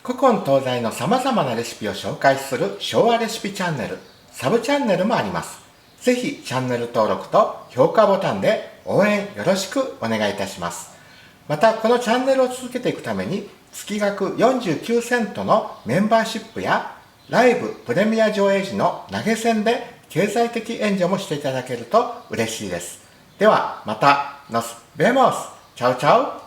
古今東西の様々なレシピを紹介する昭和レシピチャンネル、サブチャンネルもあります。ぜひチャンネル登録と評価ボタンで応援よろしくお願いいたします。また、このチャンネルを続けていくために、月額49セントのメンバーシップや、ライブプレミア上映時の投げ銭で経済的援助もしていただけると嬉しいです。では、また、nos vemos! チャウチャウ